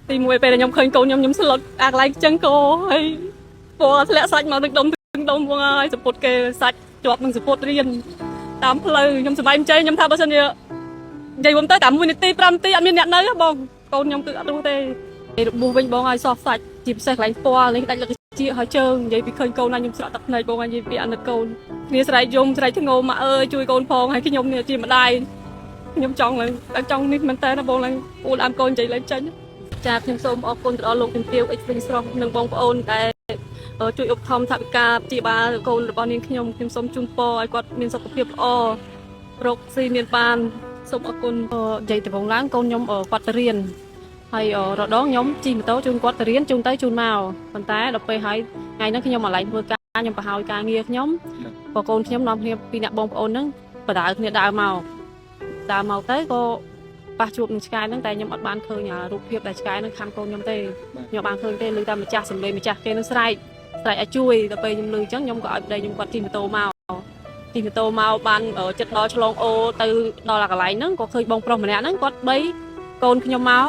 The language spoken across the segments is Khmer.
ទីមួយពេលខ្ញុំឃើញកូនខ្ញុំស្លុតអាកន្លែងចឹងក៏ហើយពណ៌ធ្លាក់សាច់មកទឹកដុំបងហើយសពុតគេសាច់ជាប់នឹងសពុតរៀនតាមផ្លូវខ្ញុំសប្បាយใจខ្ញុំថាបើសិនជានិយាយទៅតែ1នាទី5នាទីអត់មានអ្នកនៅបងកូនខ្ញុំគឺអត់รู้ទេរបួសវិញបងឲ្យសោះសាច់ជាពិសេសកន្លែងពណ៌នេះដាច់លឹកជាហើយជើងនិយាយពីឃើញកូនណាខ្ញុំស្រក់ទឹកភ្នែកបងនិយាយពីអាណិតកូនគ្នាស្រែកយំស្រែកធ្ងោម៉ាក់អើយជួយកូនផងហើយខ្ញុំនេះជាម្ដាយខ្ញុំចង់ឡើងចង់នេះមែនតើបងឡើងពូលអានកូននិយាយឡើងចាញ់ចាខ្ញុំសូមអរគុណទៅដល់លោកជំទាវអិចវិញស្រស់និងបងប្អូនដែលជួយឧបត្ថម្ភថវិកាព្យាបាលកូនរបស់នាងខ្ញុំសូមជូនពរឲ្យគាត់មានសុខភាពល្អរកស៊ីមានបានសូមអរគុណនិយាយទៅបងឡើងកូនខ្ញុំគាត់ទៅរៀនហើយរដងខ្ញុំជិះម៉ូតូជូនគាត់ទៅរៀនជូនទៅជូនមកប៉ុន្តែដល់ពេលហើយថ្ងៃហ្នឹងខ្ញុំមកឡើងធ្វើការខ្ញុំប្រហោយការងារខ្ញុំក៏កូនខ្ញុំនាំគ្នាពីអ្នកបងប្អូនហ្នឹងបដើគ្នាដើរមកទៅក៏ប៉ះជួបនឹងឆ្កែហ្នឹងតែខ្ញុំអត់បានឃើញរូបភាពដែលឆ្កែហ្នឹងខាងកូនខ្ញុំទេខ្ញុំបានឃើញទេឮតែម្ចាស់សម្លេងម្ចាស់គេនឹងស្រែកឲ្យជួយដល់ពេលខ្ញុំឮអញ្ចឹងខ្ញុំក៏ឲ្យប្តីខ្ញុំគាត់ជិះម៉ូតូមកបានចិត្តដល់ឆ្លងអូទៅដល់កន្លែងហ្នឹងក៏ឃើញបងប្រុសម្នាក់ហ្នឹងគាត់បីកូនខ្ញុំមក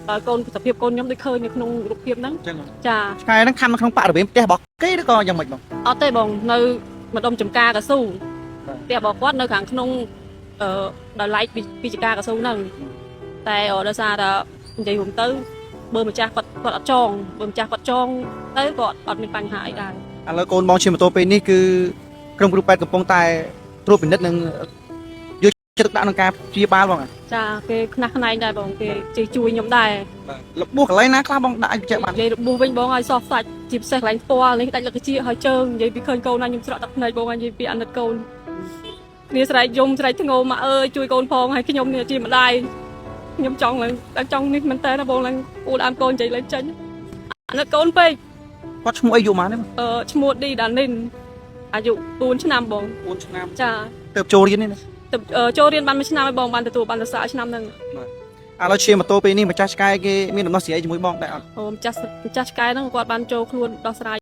ដល់កូនសភាពកូនខ្ញុំដូចឃើញនៅក្នុងរូបភាពហ្នឹងចាឆ្កែហ្នឹងខំនៅក្នុងបរិវេណផ្ទះរបស់គេឬក៏យ៉ាងម៉េចបងអត់ទេបងនៅម្ដុំចំការកស៊ូផ្ទះរបស់គាត់នៅខាងក្នុងដោយឡែកពីចការកស៊ូហ្នឹងតែដោយសារតែនិយាយរួមទៅបើម្ចាស់គាត់អត់ចងបើម្ចាស់គាត់ចងទៅគាត់អត់មានបញ្ហាអីដែរឥឡូវកូនបងជិះម៉ូតូពេលនេះគឺក្រុមគ្រូពេទ្យកំពុងតែត្រួតពិនិត្យនិងយកចិត្តដាក់ក្នុងការព្យាបាលបងចាគេខ្នះខ្នែងដែរបងគេជួយខ្ញុំដែររបួសកន្លែងណាខ្លះបងដាក់ឲ្យបញ្ជាក់បាននិយាយរបួសវិញបងឲ្យសោះសាច់ជាពិសេសកន្លែងពណ៌នេះដាច់លឹកជាហើយជើងនិយាយពីឃើញកូនណាខ្ញុំស្រក់ទឹកភ្នែកបងនិយាយពីអាណិតកូនគ្នាស្រែកយំស្រែកធ្ងោម៉ាក់អើយជួយកូនផងហើយខ្ញុំនេះជាម្ដាយខ្ញុំចង់នេះមែនតើបងឡើងពូលអានកូននិយាយឡើងចាញ់អាណិតកូនពេកគាត់ឈ្មោះអីយូរម៉ានទេឈ្មោះឌីដានីនអាយុ4ឆ្នាំបង4ឆ្នាំចាទៅចូលរៀននេះចូលរៀនបាន1ឆ្នាំហើយបងបានទទួលបានសរសើរឆ្នាំហ្នឹងឥឡូវជិះម៉ូតូពេលនេះម្ចាស់ឆ្កែគេមានដំណោះស្រាយជាមួយបងដែរអត់ម្ចាស់ឆ្កែហ្នឹងគាត់បានចូលខ្លួនដោះស្រាយ